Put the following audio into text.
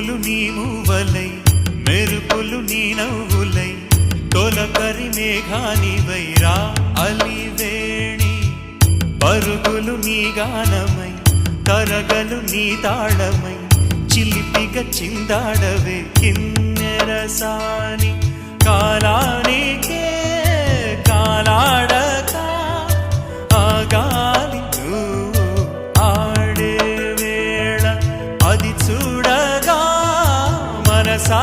పువ్వులు నీ మూవలై మెరుపులు నీ నవ్వులై తొలకరి మేఘానివై రా అలివేణి పరుగులు నీ గానమై తరగలు నీ తాళమై చిలిపిగా చిందాడవే కిన్నెరసాని కాలానికే కాలాడక ఆగాలి నువ్వు ఆడే వేళ అది చూడగా మనసా